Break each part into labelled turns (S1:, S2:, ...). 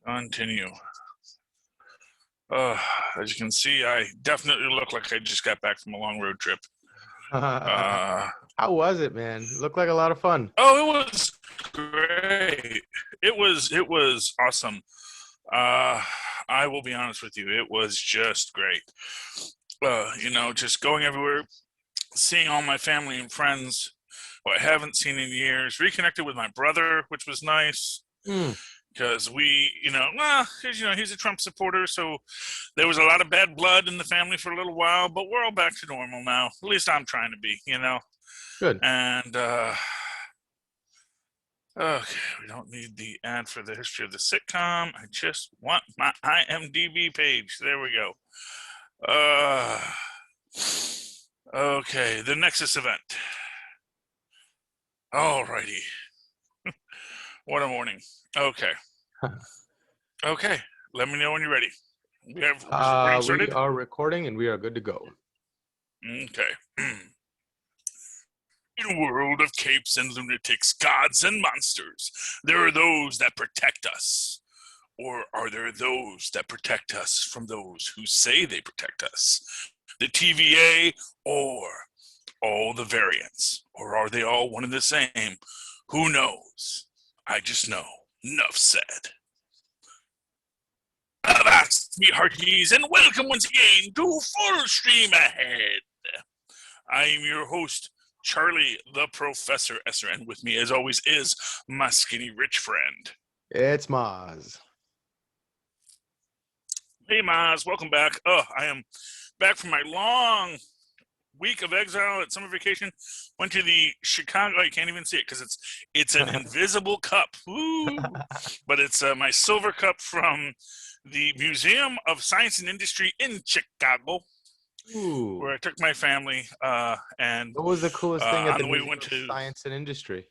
S1: Continue. As you can see, I definitely look like I just got back from a long road trip.
S2: How was it, man? Looked like a lot of fun.
S1: Oh, it was great. It was awesome. I will be honest with you, it was just great. Just going everywhere, seeing all my family and friends who I haven't seen in years, reconnected with my brother, which was nice. Because he's a Trump supporter, so there was a lot of bad blood in the family for a little while, but we're all back to normal now. At least I'm trying to be,
S2: Good.
S1: And, okay, we don't need the ad for the history of the sitcom. I just want my IMDb page. There we go. Okay, the Nexus event. Alrighty. What a morning. Okay. Okay. Let me know when you're ready. We
S2: are recording and we are good to go.
S1: Okay. In a world of capes and lunatics, gods and monsters, there are those that protect us. Or are there those that protect us from those who say they protect us? The TVA or all the variants? Or are they all one and the same? Who knows? I just know. Enough said. Avast, me hearties, and welcome once again to Full Stream Ahead. I am your host, Charlie the Professor Esser, and with me, as always, is my skinny rich friend.
S2: It's Mozz.
S1: Hey, Mozz, welcome back. I am back from my long week of exile at summer vacation. Went to the Chicago. You can't even see it because it's an invisible cup. Woo! But it's my silver cup from the Museum of Science and Industry in Chicago.
S2: Ooh.
S1: Where I took my family. And
S2: what was the coolest thing at the
S1: Museum
S2: of Science and Industry?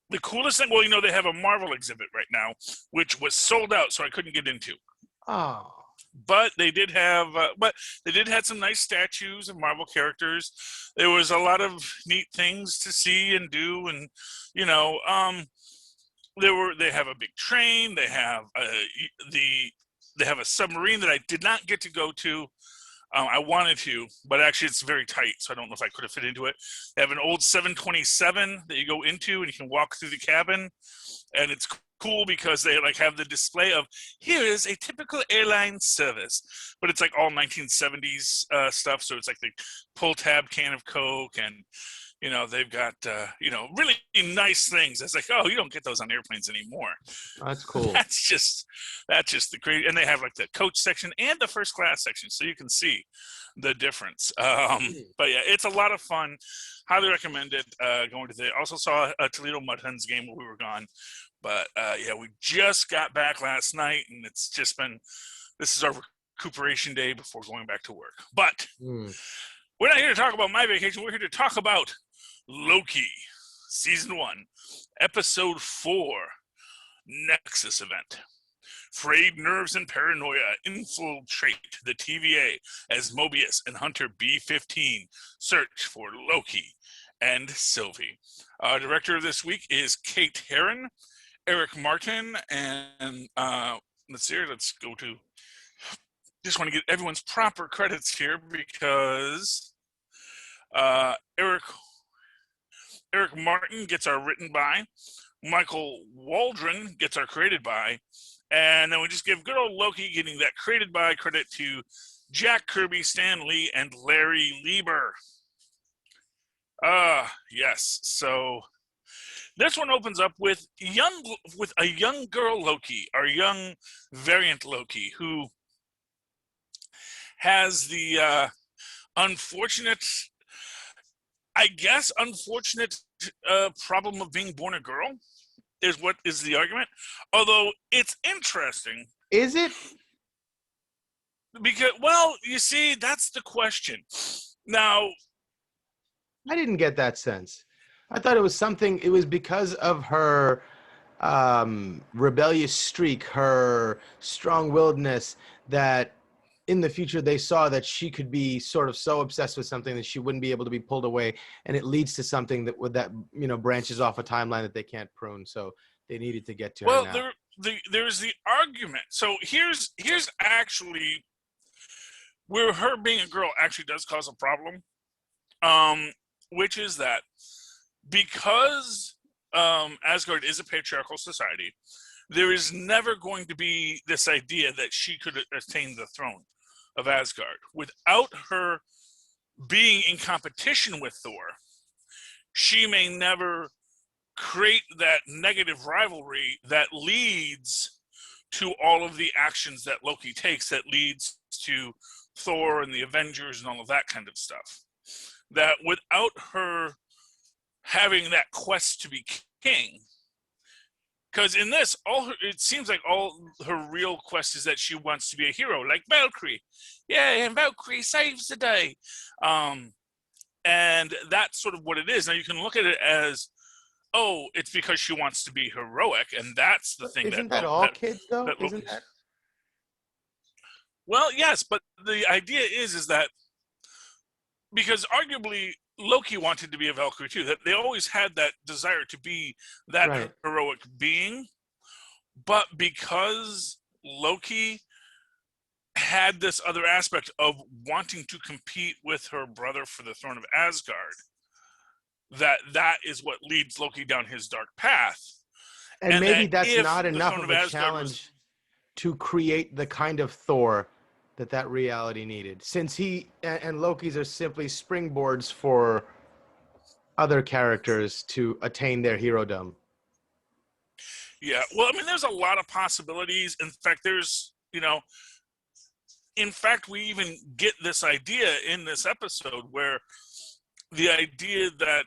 S1: The coolest thing, well, they have a Marvel exhibit right now, which was sold out, so I couldn't get into.
S2: Oh.
S1: But they did have, some nice statues of Marvel characters. There was a lot of neat things to see and do, and they have a big train. They have they have a submarine that I did not get to go to. I wanted to, but actually it's very tight, so I don't know if I could have fit into it. They have an old 727 that you go into, and you can walk through the cabin, and it's cool because they have the display of here is a typical airline service, but it's like all 1970s stuff. So it's like the pull tab can of Coke, and they've got really nice things. It's like, oh, you don't get those on airplanes anymore.
S2: That's cool.
S1: That's just the great. And they have like the coach section and the first class section, so you can see the difference. But yeah, it's a lot of fun. Highly recommend it. Going to the also saw a Toledo Mud Hens game while we were gone. But we just got back last night, and it's just been, this is our recuperation day before going back to work. But we're not here to talk about my vacation. We're here to talk about Loki, Season 1, Episode 4, Nexus Event. Frayed nerves and paranoia infiltrate the TVA as Mobius and Hunter B-15 search for Loki and Sylvie. Director of this week is Kate Herron. Eric Martin, and let's go to, just want to get everyone's proper credits here because Eric Martin gets our written by, Michael Waldron gets our created by, and then we just give good old Loki getting that created by credit to Jack Kirby, Stan Lee, and Larry Lieber. Yes, so this one opens up with a young girl Loki, our young variant Loki, who has the unfortunate problem of being born a girl, is what is the argument. Although it's interesting.
S2: Is it?
S1: Because, well, you see, that's the question. Now,
S2: I didn't get that sense. I thought it was because of her rebellious streak, her strong-willedness, that in the future they saw that she could be sort of so obsessed with something that she wouldn't be able to be pulled away, and it leads to something that branches off a timeline that they can't prune. So they needed to get to her
S1: Well,
S2: now.
S1: there's the argument. So here's actually where her being a girl actually does cause a problem, which is that because Asgard is a patriarchal society, there is never going to be this idea that she could attain the throne of Asgard. Without her being in competition with Thor, she may never create that negative rivalry that leads to all of the actions that Loki takes, that leads to Thor and the Avengers and all of that kind of stuff. That without her having that quest to be king, because in this, it seems like all her real quest is that she wants to be a hero, like Valkyrie. Yeah, and Valkyrie saves the day. And that's sort of what it is. Now you can look at it as, oh, it's because she wants to be heroic, and that's the thing.
S2: Isn't that all kids though? Isn't that?
S1: Well, yes, but the idea is that because arguably Loki wanted to be a Valkyrie too. That they always had that desire to be that heroic being, but because Loki had this other aspect of wanting to compete with her brother for the throne of Asgard, that is what leads Loki down his dark path.
S2: And maybe that's not enough of a challenge to create the kind of Thor that reality needed, since he and Loki's are simply springboards for other characters to attain their herodom.
S1: Yeah, well, I mean, there's a lot of possibilities. In fact, we even get this idea in this episode where the idea that,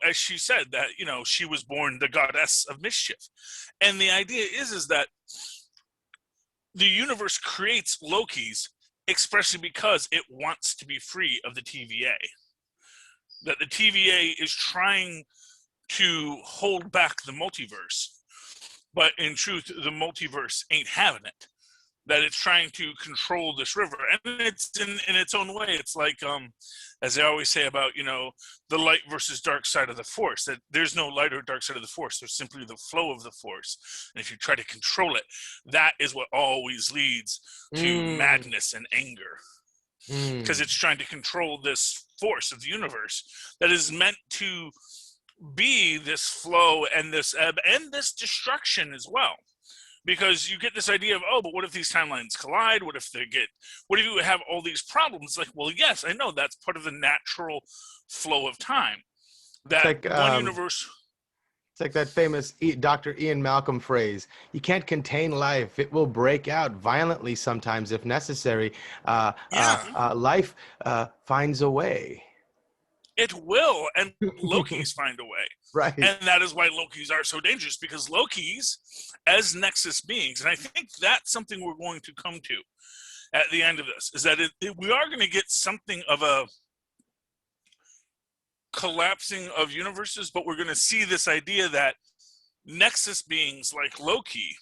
S1: as she said, that, she was born the goddess of mischief. And the idea is that the universe creates Lokis expressly because it wants to be free of the TVA. That the TVA is trying to hold back the multiverse, but in truth, the multiverse ain't having it. That it's trying to control this river, and it's in its own way. It's like, as I always say about, the light versus dark side of the Force, that there's no light or dark side of the Force. There's simply the flow of the Force. And if you try to control it, that is what always leads to madness and anger. Because it's trying to control this force of the universe that is meant to be this flow and this ebb and this destruction as well. Because you get this idea of, oh, but what if these timelines collide? What if you have all these problems? Like, well, yes, I know that's part of the natural flow of time. That like, one universe.
S2: It's like that famous Dr. Ian Malcolm phrase: "You can't contain life; it will break out violently sometimes if necessary. Life finds a way."
S1: It will, and Lokis find a way.
S2: Right.
S1: And that is why Lokis are so dangerous, because Lokis, as Nexus beings, and I think that's something we're going to come to at the end of this, is that we are going to get something of a collapsing of universes, but we're going to see this idea that Nexus beings like Loki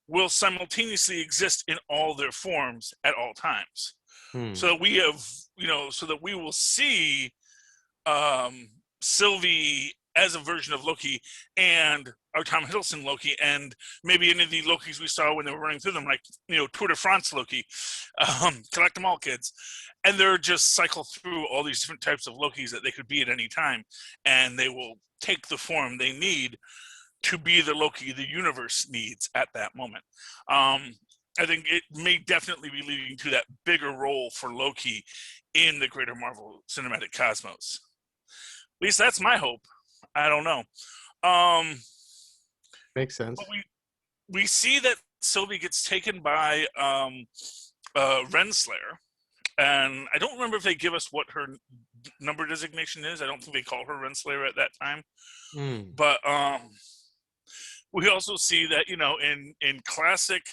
S1: will simultaneously exist in all their forms at all times. So that we have, so that we will see Sylvie as a version of Loki, and our Tom Hiddleston Loki, and maybe any of the Lokis we saw when they were running through them, like, Tour de France Loki. Collect them all, kids. And they're just cycle through all these different types of Lokis that they could be at any time, and they will take the form they need to be the Loki the universe needs at that moment. I think it may definitely be leading to that bigger role for Loki in the greater Marvel Cinematic Cosmos. At least that's my hope. I don't know.
S2: Makes sense.
S1: But we see that Sylvie gets taken by Renslayer, and I don't remember if they give us what her number designation is. I don't think they call her Renslayer at that time. But we also see that, in classic,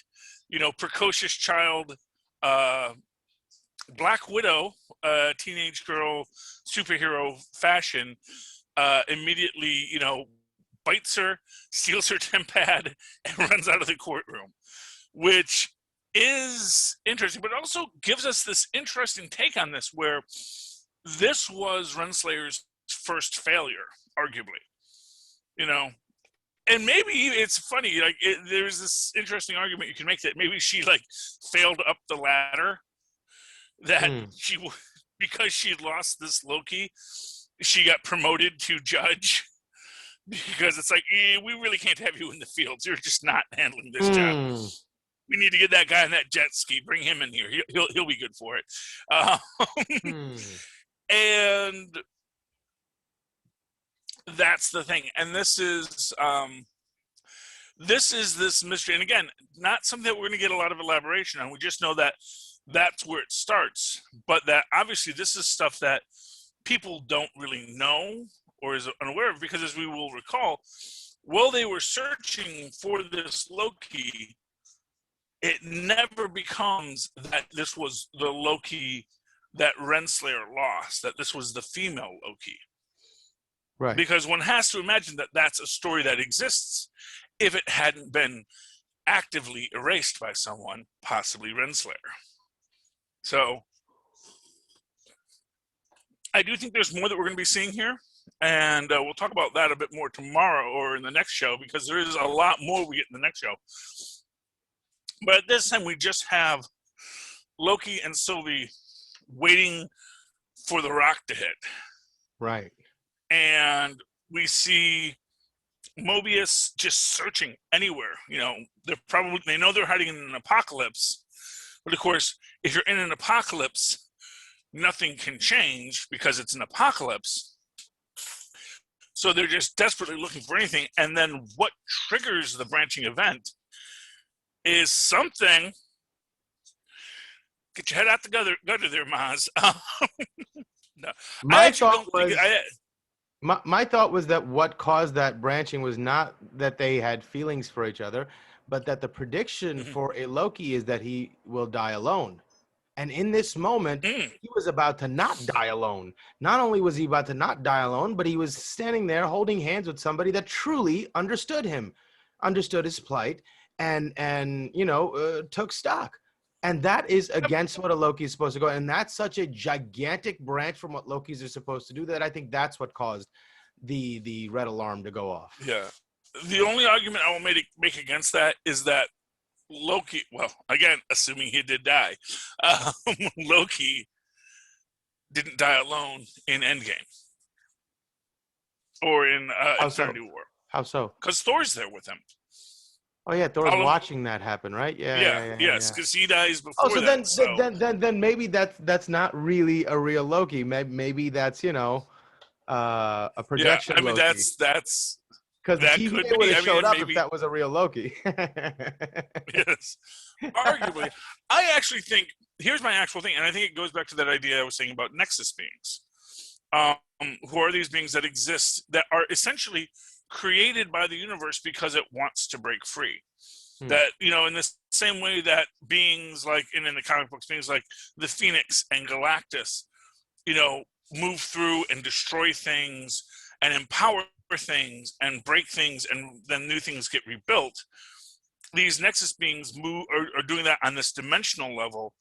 S1: precocious child, Black Widow, teenage girl, superhero fashion, immediately, bites her, steals her TemPad, and runs out of the courtroom. Which, is interesting, but also gives us this interesting take on this, where this was Renslayer's first failure, arguably. And maybe it's funny, like there's this interesting argument you can make that maybe she like failed up the ladder, that because she lost this Loki, she got promoted to judge, because it's like, we really can't have you in the fields. You're just not handling this job. We need to get that guy on that jet ski. Bring him in here. He'll be good for it. And that's the thing. And this is this mystery. And again, not something that we're going to get a lot of elaboration on. We just know that that's where it starts. But that obviously this is stuff that people don't really know or is unaware of, because as we will recall, while they were searching for this Loki, it never becomes that this was the Loki that Renslayer lost, that this was the female Loki.
S2: Right.
S1: Because one has to imagine that that's a story that exists if it hadn't been actively erased by someone, possibly Renslayer. So I do think there's more that we're going to be seeing here. And we'll talk about that a bit more tomorrow or in the next show, because there is a lot more we get in the next show. But at this time, we just have Loki and Sylvie waiting for the rock to hit.
S2: Right.
S1: And we see Mobius just searching anywhere. They know they're hiding in an apocalypse. But of course, if you're in an apocalypse, nothing can change because it's an apocalypse. So they're just desperately looking for anything. And then what triggers the branching event is something. Get your head out the gutter there, Mozz. No.
S2: My thought was that what caused that branching was not that they had feelings for each other, but that the prediction for a Loki is that he will die alone. And in this moment, he was about to not die alone. Not only was he about to not die alone, but he was standing there holding hands with somebody that truly understood him, understood his plight, and took stock. And that is against what a Loki is supposed to go. And that's such a gigantic branch from what Lokis are supposed to do that I think that's what caused the red alarm to go off.
S1: Yeah. The only argument I will make against that is that Loki, well, again, assuming he did die, Loki didn't die alone in Endgame or in Infinity War.
S2: How so?
S1: Because Thor's there with him.
S2: Oh yeah, Thor's watching that happen, right?
S1: Yes, because he dies before.
S2: Then maybe that's not really a real Loki. Maybe that's a projection.
S1: Yeah, I mean
S2: Loki.
S1: that's
S2: because the TVA would have showed up if that was a real Loki.
S1: Yes, arguably. I actually think here's my actual thing, and I think it goes back to that idea I was saying about Nexus beings. Who are these beings that exist that are essentially created by the universe because it wants to break free? That, in the same way that beings like in the comic books, beings like the Phoenix and Galactus, move through and destroy things and empower things and break things, and then new things get rebuilt. These Nexus beings are doing that on this dimensional level,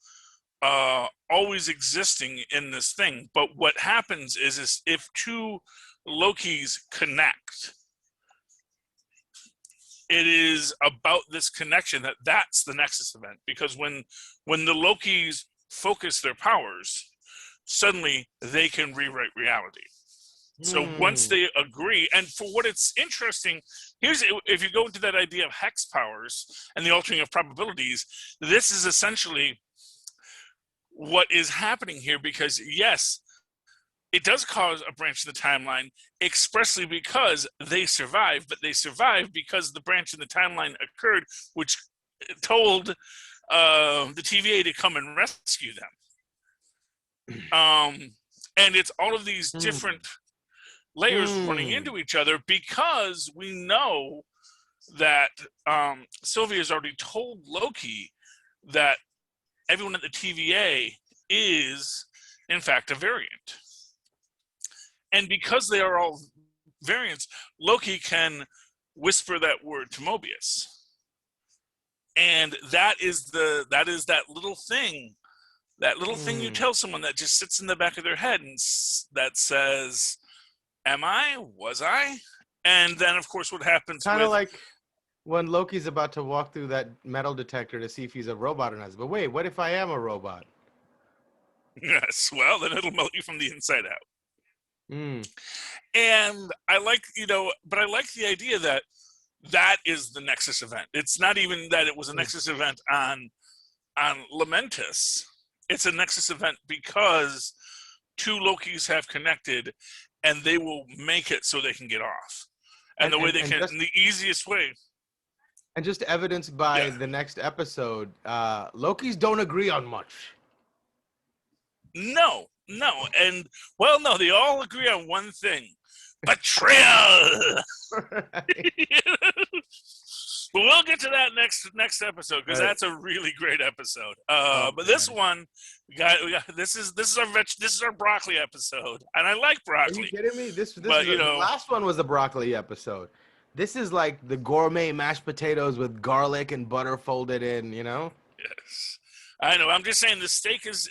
S1: always existing in this thing. But what happens is if two Lokis connect, it is about this connection that's the Nexus event. Because when the Lokis focus their powers, suddenly they can rewrite reality. So once they agree, and for what it's interesting, if you go into that idea of hex powers and the altering of probabilities, this is essentially what is happening here. Because yes, it does cause a branch in the timeline expressly because they survived, but they survived because the branch in the timeline occurred, which told the TVA to come and rescue them. And it's all of these different layers running into each other, because we know that Sylvie has already told Loki that everyone at the TVA is, in fact, a variant. And because they are all variants, Loki can whisper that word to Mobius. And that is that little thing. That little thing you tell someone that just sits in the back of their head and that says, am I? Was I? And then, of course, what happens
S2: kind of like when Loki's about to walk through that metal detector to see if he's a robot or not. But wait, what if I am a robot?
S1: Yes, well, then it'll melt you from the inside out.
S2: Mm.
S1: And I like, but I like the idea that is the Nexus event. It's not even that it was a Nexus event on Lamentis. It's a Nexus event because two Lokis have connected, and they will make it so they can get off. And the way they can, the easiest way.
S2: And just evidenced by the next episode, Lokis don't agree on much.
S1: No. And, well, no, they all agree on one thing. Betrayal! But we'll get to that next episode, because that's a really great episode. But this one, we got this is our broccoli episode, and I like broccoli.
S2: Are you kidding me? The last one was the broccoli episode. This is like the gourmet mashed potatoes with garlic and butter folded in.
S1: Yes, I know. I'm just saying the steak is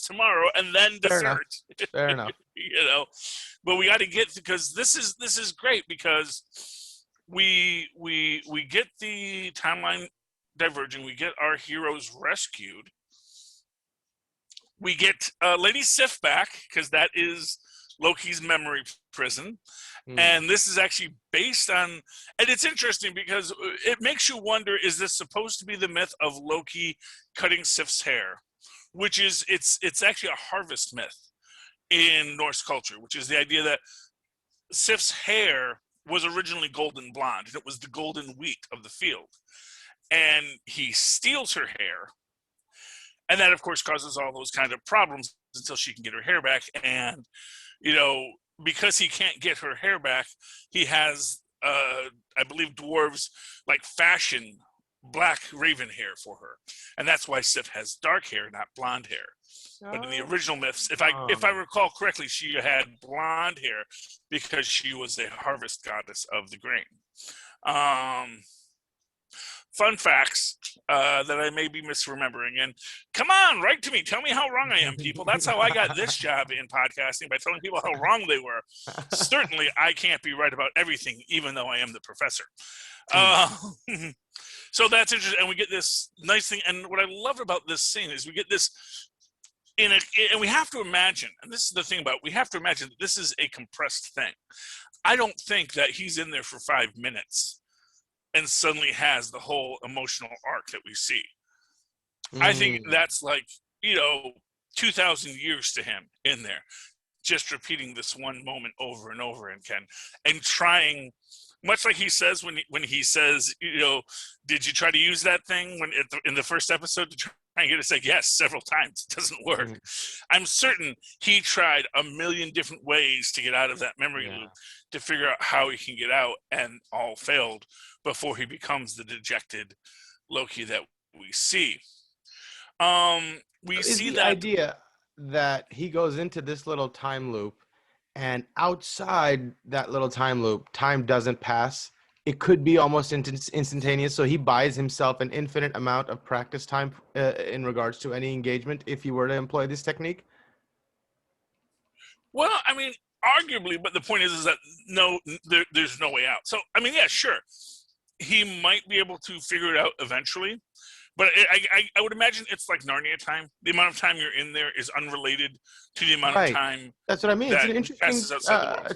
S1: tomorrow, and then dessert.
S2: Fair enough.
S1: But we got to get, because this is great, because we get the timeline diverging. We get our heroes rescued. We get Lady Sif back, because that is Loki's memory prison. And this is actually based on, and it's interesting because it makes you wonder, is this supposed to be the myth of Loki cutting Sif's hair? Which is, it's actually a harvest myth in Norse culture, which is the idea that Sif's hair was originally golden blonde, and it was the golden wheat of the field. And he steals her hair, and that, of course, causes all those kind of problems until she can get her hair back. And, because he can't get her hair back, he has, I believe, dwarves fashion black raven hair for her, and that's why Sif has dark hair, not blonde hair. But in the original myths, if I recall correctly, she had blonde hair because she was a harvest goddess of the grain. Fun facts that I may be misremembering. And come on, write to me. Tell me how wrong I am, people. That's how I got this job in podcasting, by telling people how wrong they were. Certainly, I can't be right about everything, even though I am the professor. So that's interesting. And we get this nice thing. And what I love about this scene is we get this and we have to imagine, and this is the thing about, we have to imagine that this is a compressed thing. I don't think that he's in there for 5 minutes and suddenly has the whole emotional arc that we see. I think that's 2,000 years to him in there, just repeating this one moment over and over again, and trying, much like he says when he says, did you try to use that thing in the first episode to try and get to say yes several times? It doesn't work. I'm certain he tried a million different ways to get out of that memory loop, to figure out how he can get out, and all failed before he becomes the dejected Loki that we see. We see
S2: the
S1: that
S2: idea that he goes into this little time loop, and outside that little time loop, time doesn't pass. It could be almost instantaneous. So he buys himself an infinite amount of practice time in regards to any engagement if he were to employ this technique.
S1: Well, I mean, arguably, but the point is that there's no way out. So, I mean, yeah, sure. He might be able to figure it out eventually, but I would imagine it's like Narnia time. The amount of time you're in there is unrelated to the amount of time.
S2: That's what I mean. It's an interesting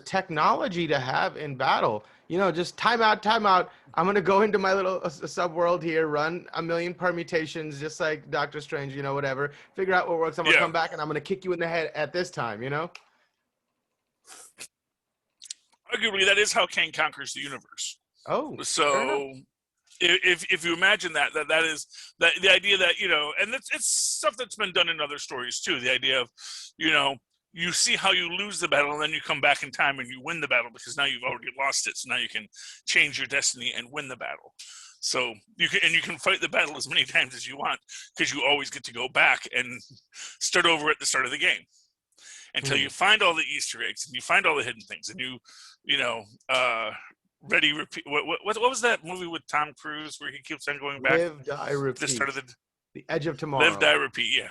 S2: technology to have in battle. Just time out. I'm going to go into my little sub-world here, run a million permutations, just like Doctor Strange, whatever. Figure out what works. I'm going to come back, and I'm going to kick you in the head at this time,
S1: Arguably, that is how Kang conquers the universe.
S2: Oh,
S1: so if you imagine that is the idea that, and it's stuff that's been done in other stories too. The idea of, you see how you lose the battle, and then you come back in time and you win the battle, because now you've already lost it. So now you can change your destiny and win the battle. So you can fight the battle as many times as you want, because you always get to go back and start over at the start of the game until you find all the Easter eggs and you find all the hidden things, and you Ready, repeat. What was that movie with Tom Cruise where he keeps on going back?
S2: Live, die, repeat.
S1: The start of
S2: the Edge of Tomorrow.
S1: Live, die, repeat. Yeah,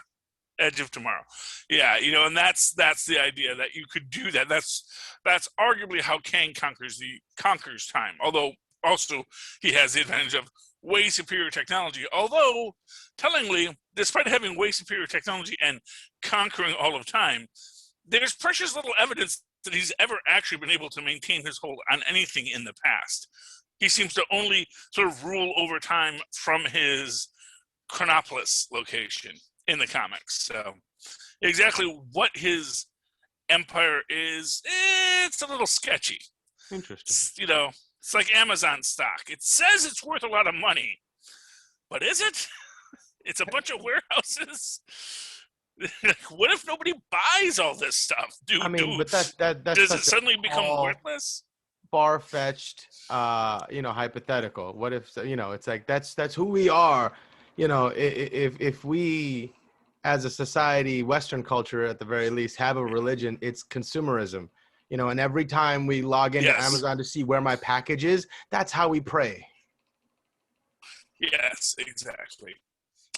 S1: Edge of Tomorrow. Yeah, and that's the idea that you could do that. That's arguably how Kang conquers time. Although also he has the advantage of way superior technology. Although tellingly, despite having way superior technology and conquering all of time, there's precious little evidence that he's ever actually been able to maintain his hold on anything in the past. He seems to only sort of rule over time from his Chronopolis location in the comics. So exactly what his empire is, it's a little sketchy.
S2: Interesting.
S1: It's like Amazon stock. It says it's worth a lot of money, but is it? It's a bunch of warehouses. What if nobody buys all this stuff?
S2: But that's
S1: does it suddenly become worthless?
S2: Far-fetched, hypothetical. What if it's like that's who we are. If we, as a society, Western culture at the very least, have a religion, it's consumerism. And every time we log into Amazon to see where my package is, that's how we pray.
S1: Yes, exactly.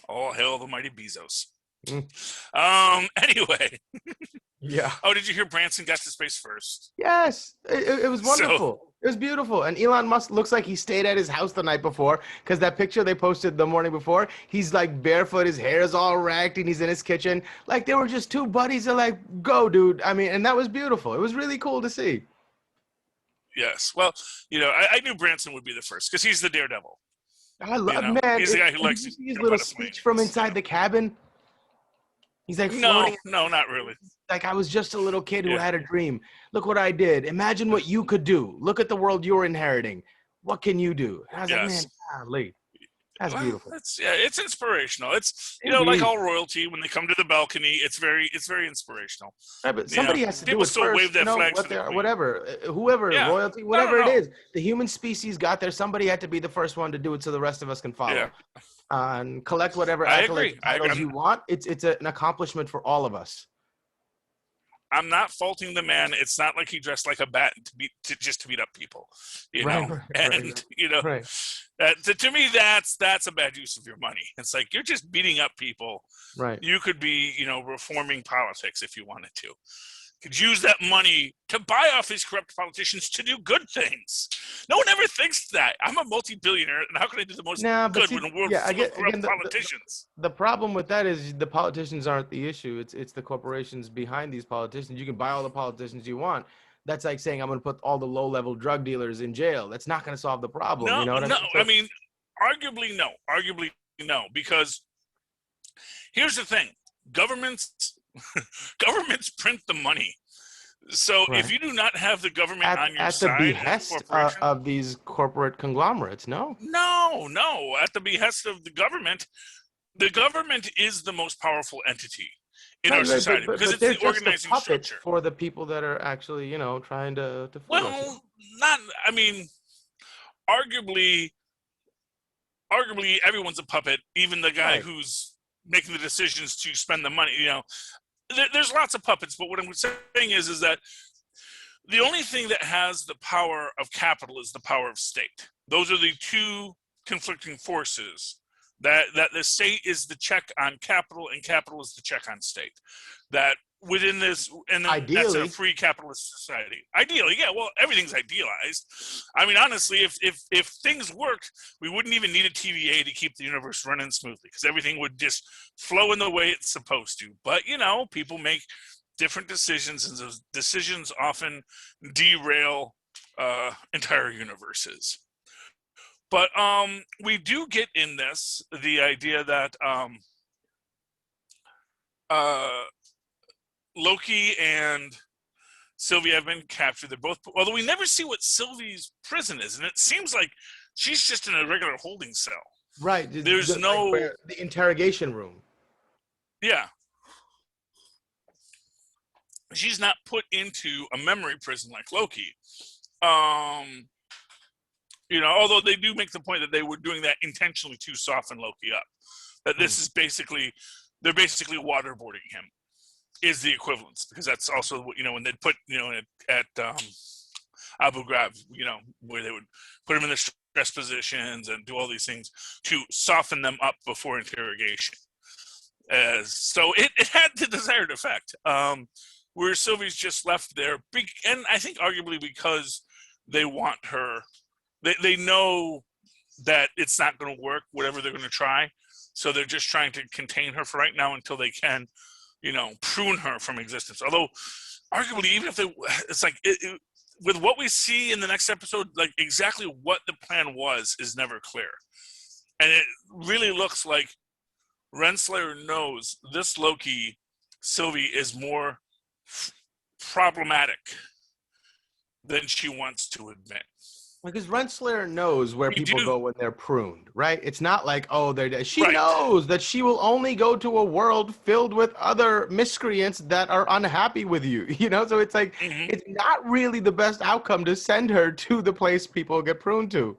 S1: All hail the mighty Bezos. Anyway.
S2: Yeah.
S1: Oh, did you hear Branson got to space first?
S2: Yes. It was wonderful. It was beautiful. And Elon Musk looks like he stayed at his house the night before, because that picture they posted the morning before, he's like barefoot, his hair is all ragged, and he's in his kitchen. Like they were just two buddies that like, go, dude. And that was beautiful. It was really cool to see.
S1: Yes. Well, I knew Branson would be the first because he's the daredevil.
S2: I love, man.
S1: He's the guy who likes
S2: to see his little speech from inside the cabin. He's like,
S1: no, not really.
S2: Like, I was just a little kid who had a dream. Look what I did. Imagine what you could do. Look at the world you're inheriting. What can you do? And I was like, man, golly. That's beautiful.
S1: It's inspirational. It's like all royalty, when they come to the balcony, it's very inspirational.
S2: Right, but somebody has to do it first.
S1: People still wave that flag
S2: whatever, whoever, royalty, whatever it is. The human species got there. Somebody had to be the first one to do it, so the rest of us can follow. Yeah. And collect whatever titles you want. It's an accomplishment for all of us.
S1: I'm not faulting the man. It's not like he dressed like a bat to beat up people, to me, that's a bad use of your money. It's like, you're just beating up people.
S2: Right.
S1: You could be, reforming politics if you wanted to. Could use that money to buy off these corrupt politicians to do good things. No one ever thinks that. I'm a multi-billionaire, and how can I do the most good in a world full of corrupt politicians?
S2: The problem with that is the politicians aren't the issue. It's the corporations behind these politicians. You can buy all the politicians you want. That's like saying I'm going to put all the low-level drug dealers in jail. That's not going to solve the problem.
S1: Arguably no, because here's the thing. Governments print the money. So if you do not have the government on your side,
S2: at the behest of these corporate conglomerates, no,
S1: at the behest of the government is the most powerful entity in our society, because it's the organizing structure
S2: for the people that are actually, trying to
S1: arguably everyone's a puppet, even the guy who's making the decisions to spend the money. There's lots of puppets, but what I'm saying is that the only thing that has the power of capital is the power of state. Those are the two conflicting forces. That the state is the check on capital, and capital is the check on state. That within this, and that's a free capitalist society. Ideally, yeah. Well, everything's idealized. Honestly, if things worked, we wouldn't even need a TVA to keep the universe running smoothly, because everything would just flow in the way it's supposed to. But people make different decisions, and those decisions often derail entire universes. But we do get in this the idea that Loki and Sylvie have been captured. They're both, although we never see what Sylvie's prison is, and it seems like she's just in a regular holding cell.
S2: Right.
S1: There's
S2: the interrogation room.
S1: Yeah. She's not put into a memory prison like Loki. Although they do make the point that they were doing that intentionally to soften Loki up. That this is they're basically waterboarding him, is the equivalence, because that's also what, when they put, Abu Ghraib, where they would put him in the stress positions and do all these things to soften them up before interrogation. So it had the desired effect. Where Sylvie's just left there, and I think arguably because they want her, they know that it's not going to work, whatever they're going to try. So they're just trying to contain her for right now until they can, prune her from existence. Although, arguably, even if it's like, with what we see in the next episode, like exactly what the plan was is never clear. And it really looks like Renslayer knows this Loki, Sylvie, is more problematic than she wants to admit.
S2: Because Renslayer knows where people go when they're pruned, right? It's not like, she knows that she will only go to a world filled with other miscreants that are unhappy with you, So it's like, it's not really the best outcome to send her to the place people get pruned to.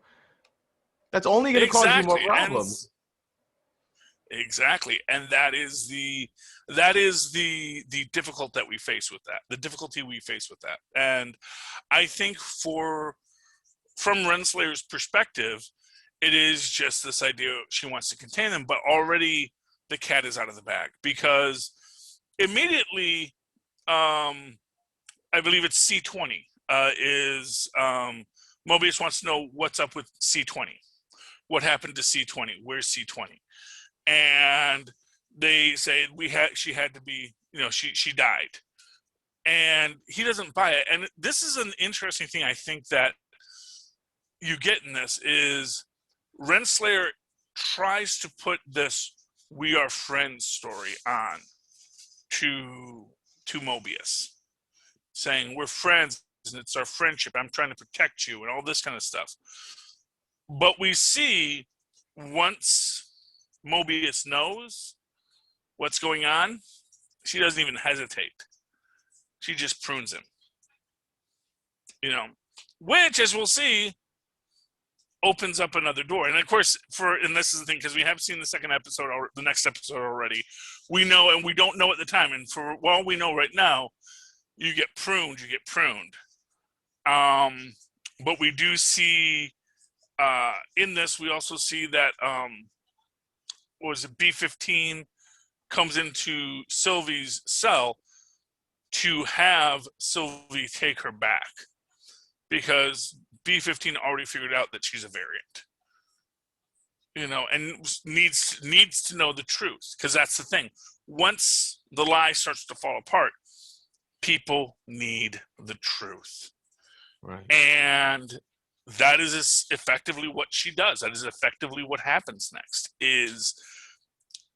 S2: That's only going to cause you more problems.
S1: Exactly, and that is the difficulty that we face with that. The difficulty we face with that, and I think from Renslayer's perspective, it is just this idea she wants to contain them, but already the cat is out of the bag because immediately, I believe it's C20 Mobius wants to know what's up with C20. What happened to C20? Where's C20? And they say she had to be, she died, and he doesn't buy it. And this is an interesting thing I think that you get in this is Renslayer tries to put this "we are friends" story on to Mobius, saying we're friends and it's our friendship. I'm trying to protect you and all this kind of stuff. But we see once Mobius knows what's going on, she doesn't even hesitate. She just prunes him. Which, as we'll see, opens up another door. And of course, and this is the thing, because we have seen the second episode or the next episode already. We know, and we don't know at the time. And for all we know right now, you get pruned. But we do see in this, we also see that B-15 comes into Sylvie's cell to have Sylvie take her back because B-15 already figured out that she's a variant, and needs to know the truth, because that's the thing. Once the lie starts to fall apart, people need the truth.
S2: Right.
S1: And that is effectively what she does. That is effectively what happens next is,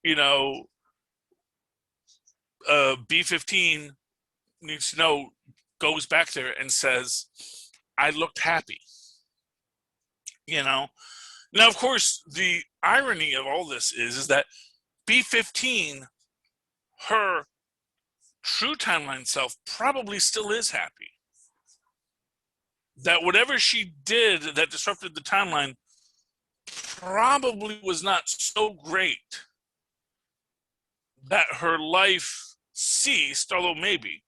S1: B-15 needs to know, goes back there and says, I looked happy. Now, of course, the irony of all this is that B-15, her true timeline self, probably still is happy. That whatever she did that disrupted the timeline probably was not so great that her life ceased, although maybe.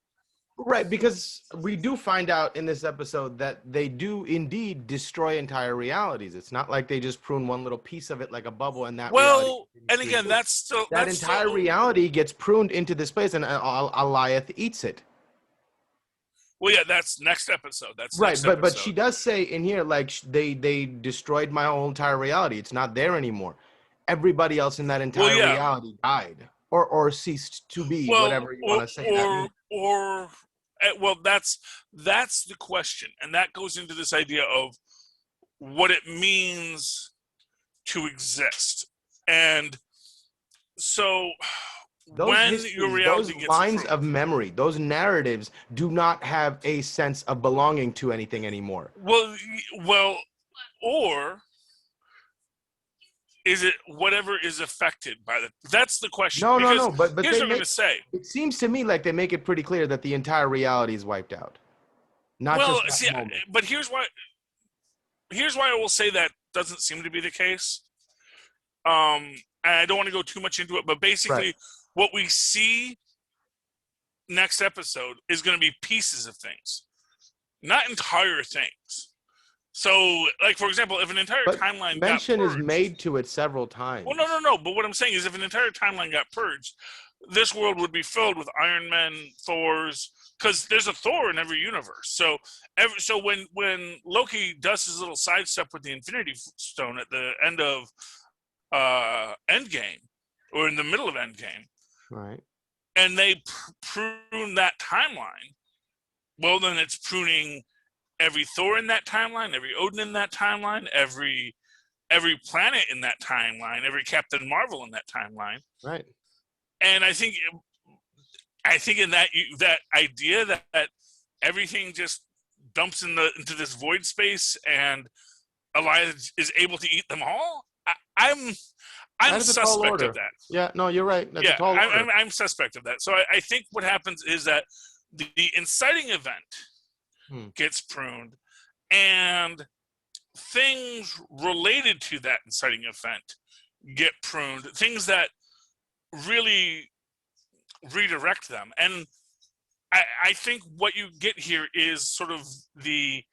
S2: Right, because we do find out in this episode that they do indeed destroy entire realities. It's not like they just prune one little piece of it like a bubble and that reality.
S1: And again, that
S2: entire reality gets pruned into this place and Alioth eats it.
S1: Well, yeah, that's next episode. That's
S2: right, but she does say in here, like, they destroyed my whole entire reality. It's not there anymore. Everybody else in that entire reality died or ceased to be, whatever you want to say.
S1: That's the question, and that goes into this idea of what it means to exist. And so
S2: those lines of memory, those narratives do not have a sense of belonging to anything anymore.
S1: Well, or is it whatever is affected by the? That's the question.
S2: No. But
S1: here's what I'm going to say.
S2: It seems to me like they make it pretty clear that the entire reality is wiped out.
S1: But here's why I will say that doesn't seem to be the case. And I don't want to go too much into it, but basically, what we see next episode is going to be pieces of things. not entire things. So, like, for example, if an entire timeline
S2: mention
S1: got purged,
S2: is made to it several times.
S1: Well, no. But what I'm saying is, if an entire timeline got purged, this world would be filled with Iron Men, Thors, because there's a Thor in every universe. So, when Loki does his little sidestep with the Infinity Stone at the end of Endgame, or in the middle of Endgame,
S2: right,
S1: and they prune that timeline, well, then it's pruning every Thor in that timeline, every Odin in that timeline, every planet in that timeline, every Captain Marvel in that timeline.
S2: Right.
S1: And I think in that idea that everything just dumps into this void space and Elias is able to eat them all. I'm suspect of that.
S2: Yeah, no, you're right. That's a tall order.
S1: I'm suspect of that. So I think what happens is that the inciting event gets pruned, and things related to that inciting event get pruned. Things that really redirect them. And I think what you get here is sort of the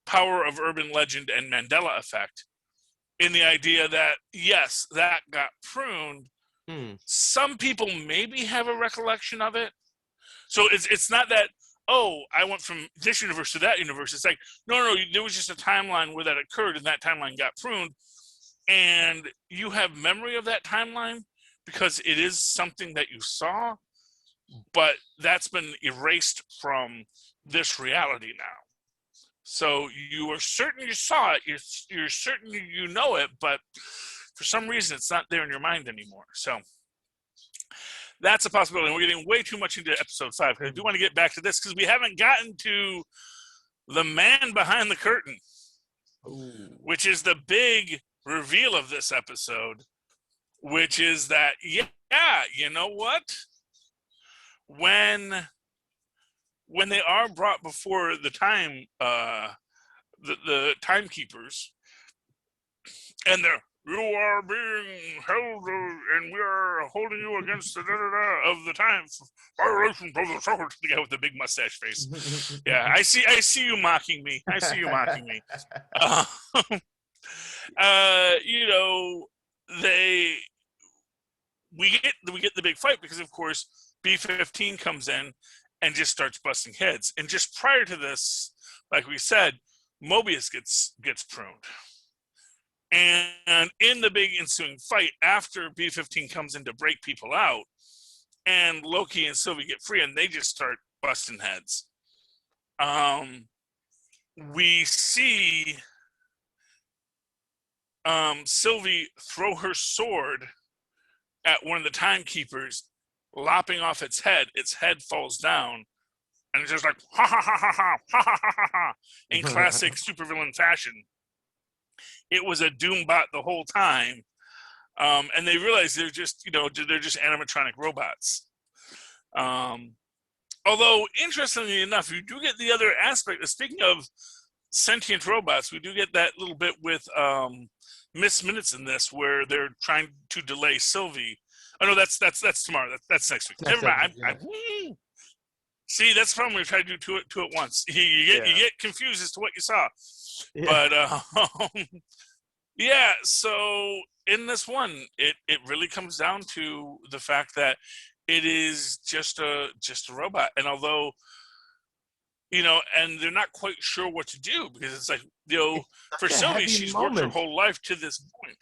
S1: power of urban legend and Mandela effect, in the idea that, yes, that got pruned. Some people maybe have a recollection of it. So it's not that, oh, I went from this universe to that universe. It's like, no, there was just a timeline where that occurred, and that timeline got pruned. And you have memory of that timeline because it is something that you saw, but that's been erased from this reality now. So you are certain you saw it, you're certain you know it, but for some reason it's not there in your mind anymore. So that's a possibility. And we're getting way too much into episode 5. I do want to get back to this because we haven't gotten to the man behind the curtain, which is the big reveal of this episode, which is that, you know what? When they are brought before the the timekeepers, and you are being held, and we are holding you against the of the time violation of the soul. The guy with the big mustache face. Yeah, I see you mocking me. You know, we get the big fight because, of course, B-15 comes in and just starts busting heads. And just prior to this, like we said, Mobius gets pruned. And in the big ensuing fight, after B-15 comes in to break people out, and Loki and Sylvie get free, and they just start busting heads. We see Sylvie throw her sword at one of the timekeepers, lopping off its head. Its head falls down, and it's just like ha ha ha ha ha ha ha ha ha in classic supervillain fashion. It was a Doombot the whole time, and they realize they're just animatronic robots. Although, interestingly enough, you do get the other aspect. Speaking of sentient robots, we do get that little bit with Miss Minutes in this, where they're trying to delay Sylvie. Oh no, that's tomorrow. That's next week. Never mind. See, that's the problem when you try to do two at once. You get confused as to what you saw. Yeah. But yeah. So in this one, it really comes down to the fact that it is just a robot, and although and they're not quite sure what to do, because it's like, for Sylvie, she's worked her whole life to this point.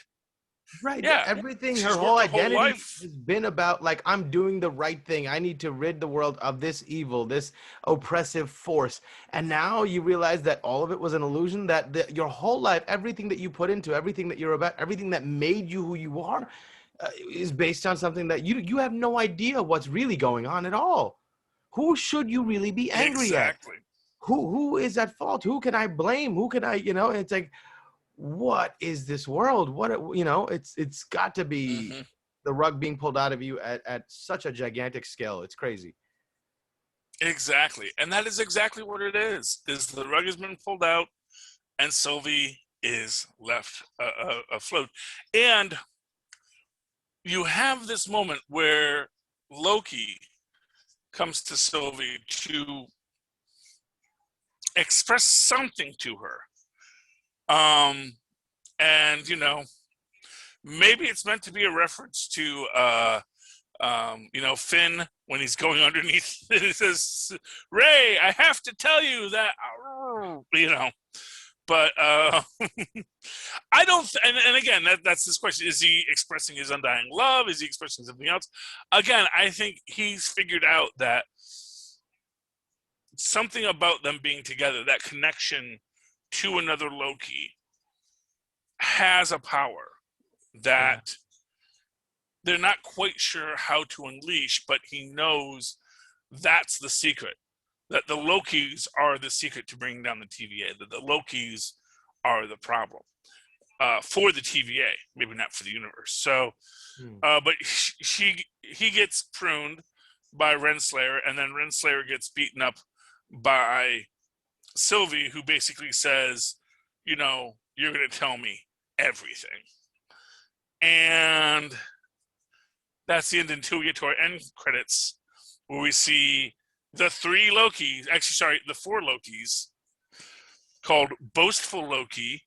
S2: Right. Yeah. Everything, her whole identity has been about, like, I'm doing the right thing. I need to rid the world of this evil, this oppressive force. And now you realize that all of it was an illusion, that your whole life, everything that you put into, everything that you're about, everything that made you who you are, is based on something that you have no idea what's really going on at all. Who should you really be angry at? Who is at fault? Who can I blame? Who can I, it's like, what is this world? It's got to be the rug being pulled out of you at such a gigantic scale. It's crazy.
S1: Exactly. And that is exactly what it is the rug has been pulled out, and Sylvie is left afloat. And you have this moment where Loki comes to Sylvie to express something to her. And maybe it's meant to be a reference to Finn when he's going underneath. It says, "Ray, I have to tell you that," But I don't. And again, that's this question: is he expressing his undying love? Is he expressing something else? Again, I think he's figured out that something about them being together, that connection to another Loki, has a power that they're not quite sure how to unleash, but he knows that's the secret. That the Lokis are the secret to bringing down the TVA. That the Lokis are the problem for the TVA, maybe not for the universe. So, but he gets pruned by Renslayer, and then Renslayer gets beaten up by Sylvie, who basically says, "You're going to tell me everything," and that's the end until we get to our end credits, where we see the the 4 Lokis, called Boastful Loki,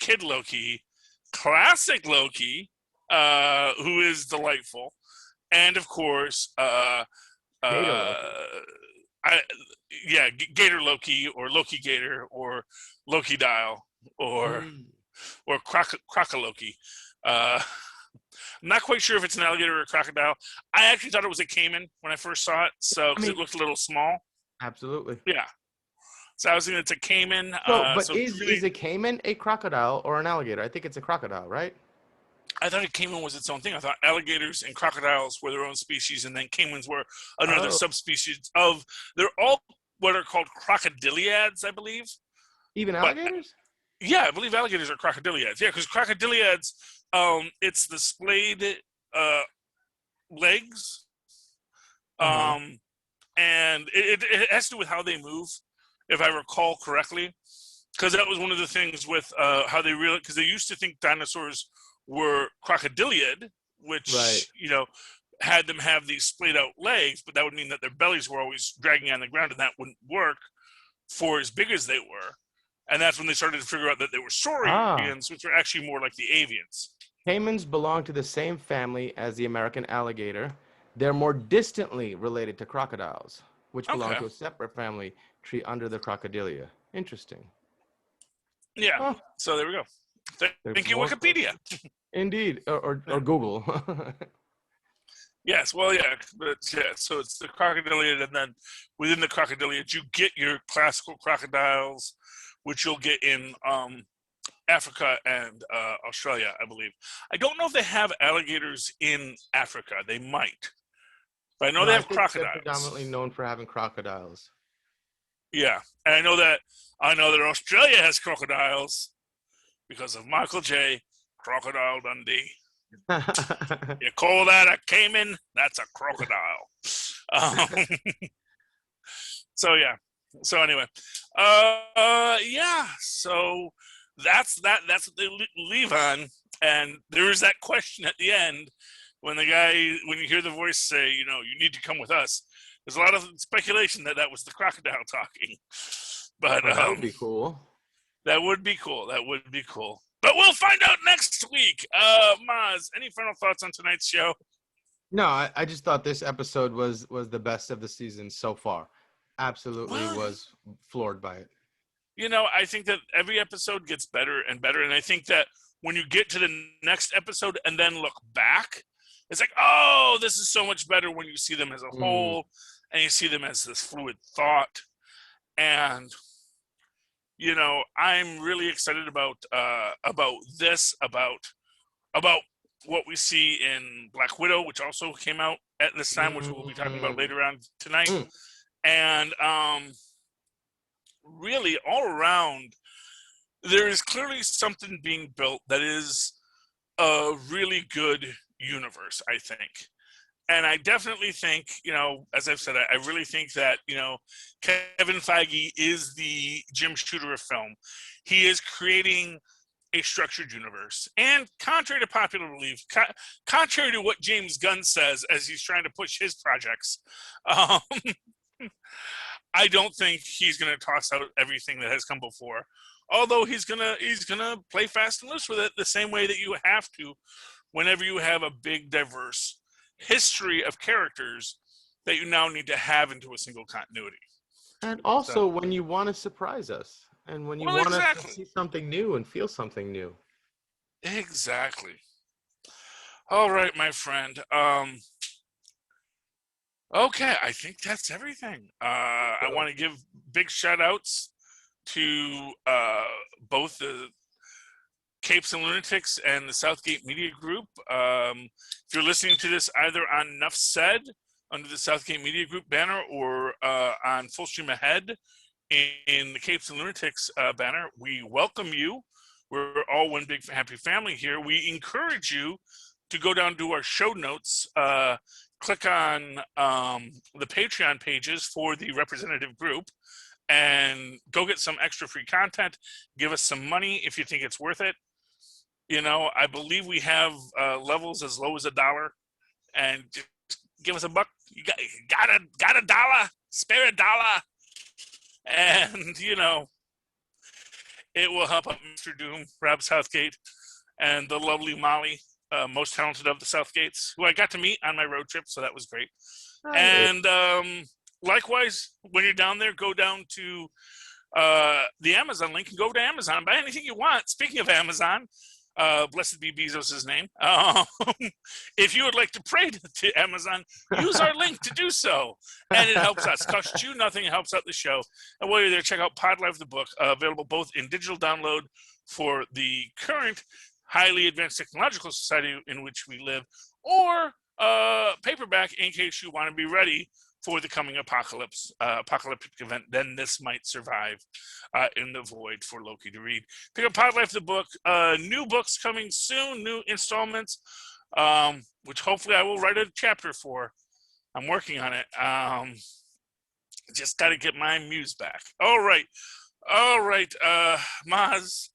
S1: Kid Loki, Classic Loki, who is delightful, and of course, Gator Loki, or Loki Gator, or Loki Dial, or Crocoloki. I'm not quite sure if it's an alligator or a crocodile. I actually thought it was a caiman when I first saw it, because it looked a little small.
S2: Absolutely.
S1: Yeah. So I was thinking it's a caiman.
S2: Is a caiman a crocodile or an alligator? I think it's a crocodile, right?
S1: I thought a caiman was its own thing. I thought alligators and crocodiles were their own species, and then caimans were another subspecies of. They're all what are called crocodiliads, I believe.
S2: Even alligators?
S1: I believe alligators are crocodiliads. Yeah, because crocodiliads, it's the splayed legs, and it has to do with how they move, if I recall correctly, because that was one of the things with how they really, because they used to think dinosaurs were crocodiliad, which had them have these splayed out legs, but that would mean that their bellies were always dragging on the ground, and that wouldn't work for as big as they were. And that's when they started to figure out that they were saurians, which were actually more like the avians.
S2: Caimans belong to the same family as the American alligator. They're more distantly related to crocodiles, which belong to a separate family tree under the Crocodilia. Interesting.
S1: Yeah. So there we go. Thank you, Wikipedia.
S2: Indeed, or Google.
S1: Yes, well, yeah, but so it's the crocodiliad, and then within the crocodiliad, you get your classical crocodiles, which you'll get in Africa and Australia, I believe. I don't know if they have alligators in Africa. They might, but I know they have crocodiles.
S2: They're predominantly known for having crocodiles.
S1: Yeah, and I know that Australia has crocodiles because of Michael J. Crocodile Dundee. You call that a caiman? That's a crocodile. So yeah. So anyway, So that's what they leave on, and there is that question at the end when you hear the voice say, you need to come with us. There's a lot of speculation that was the crocodile talking, but
S2: that would be cool.
S1: That would be cool. But we'll find out next week. Mozz, any final thoughts on tonight's show?
S2: No, I just thought this episode was the best of the season so far. Absolutely was floored by it.
S1: I think that every episode gets better and better. And I think that when you get to the next episode and then look back, it's like, oh, this is so much better when you see them as a whole and you see them as this fluid thought. And I'm really excited about this, about what we see in Black Widow, which also came out at this time, which we'll be talking about later on tonight. And really, all around, there is clearly something being built that is a really good universe, I think. And I definitely think, as I've said, I really think that, Kevin Feige is the Jim Shooter of film. He is creating a structured universe. And contrary to popular belief, contrary to what James Gunn says as he's trying to push his projects, I don't think he's going to toss out everything that has come before. Although he's gonna play fast and loose with it the same way that you have to whenever you have a big, diverse history of characters that you now need to have into a single continuity.
S2: And also when you want to surprise us and when you want us to see something new and feel something new.
S1: Exactly. All right, my friend. Okay, I think that's everything. I want to give big shout outs to both the Capes and Lunatics and the Southgate Media Group. If you're listening to this either on Nuff Said under the Southgate Media Group banner or on Full Stream Ahead in the Capes and Lunatics banner, we welcome you. We're all one big happy family here. We encourage you to go down to our show notes, click on the Patreon pages for the representative group, and go get some extra free content. Give us some money if you think it's worth it. You know, I believe we have levels as low as $1, and just give us $1. You got $1, spare $1, and you know, it will help out Mr. Doom, Rob Southgate, and the lovely Molly, most talented of the Southgates, who I got to meet on my road trip, so that was great. Right. And likewise, when you're down there, go down to the Amazon link and go to Amazon. Buy anything you want. Speaking of Amazon, blessed be Bezos' name. If you would like to pray to Amazon, use our link to do so. And it helps us. Costs you nothing. It helps out the show. And while you're there, check out Pod Life, the book, available both in digital download for the current highly advanced technological society in which we live, or paperback in case you want to be ready for the coming apocalyptic event. Then this might survive in the void for Loki to read. Pick up Pod Life, the book. New books coming soon, new installments, which hopefully I will write a chapter for. I'm working on it. Just got to get my muse back. All right, Mozz.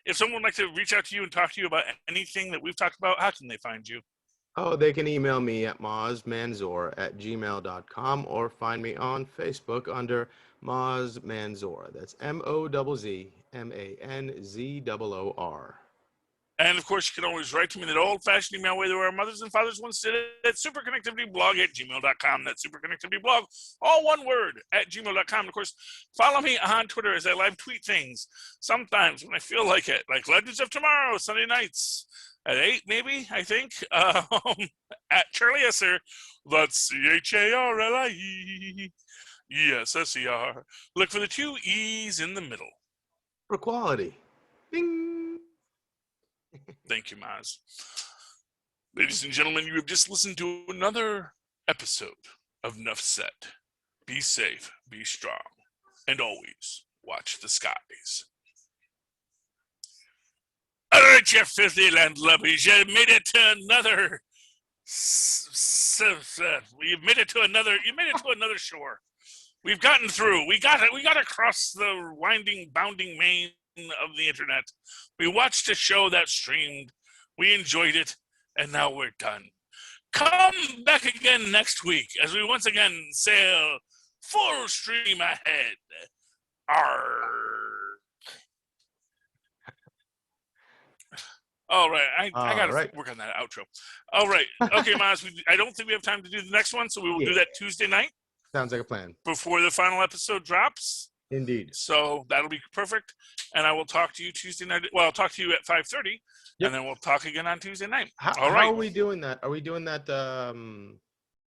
S1: If someone would like to reach out to you and talk to you about anything that we've talked about, how can they find you?
S2: Oh, they can email me at mozzmanzoor@gmail.com or find me on Facebook under Mozz Manzoor. That's MOZZMANZOOR.
S1: And of course, you can always write to me that old-fashioned email way that our mothers and fathers once did at superconnectivityblog@gmail.com. That's superconnectivityblog, all one word, @gmail.com. And of course, follow me on Twitter as I live tweet things sometimes when I feel like it, like Legends of Tomorrow, Sunday nights at 8, maybe, I think, at Charlie Esser. That's CHARLIE. Yes, SER. Look for the 2 E's in the middle.
S2: For quality. Bing.
S1: Thank you, Mozz. Ladies and gentlemen, you have just listened to another episode of Nuff Said. Be safe, be strong, and always watch the skies. All right, you filthy landlubbers, you made it to another. You made it to another shore. We've gotten through. We got across the winding, bounding main of the internet. We watched a show that streamed. We enjoyed it, and now we're done. Come back again next week as we once again sail full stream ahead. Arrgh. All right, I got to work on that outro. All right, okay, Mozz. I don't think we have time to do the next one, so we will do that Tuesday night.
S2: Sounds like a plan.
S1: Before the final episode drops.
S2: Indeed.
S1: So that'll be perfect. And I will talk to you Tuesday night. Well, I'll talk to you at 5:30, and then we'll talk again on Tuesday night.
S2: How are we doing that? Are we doing that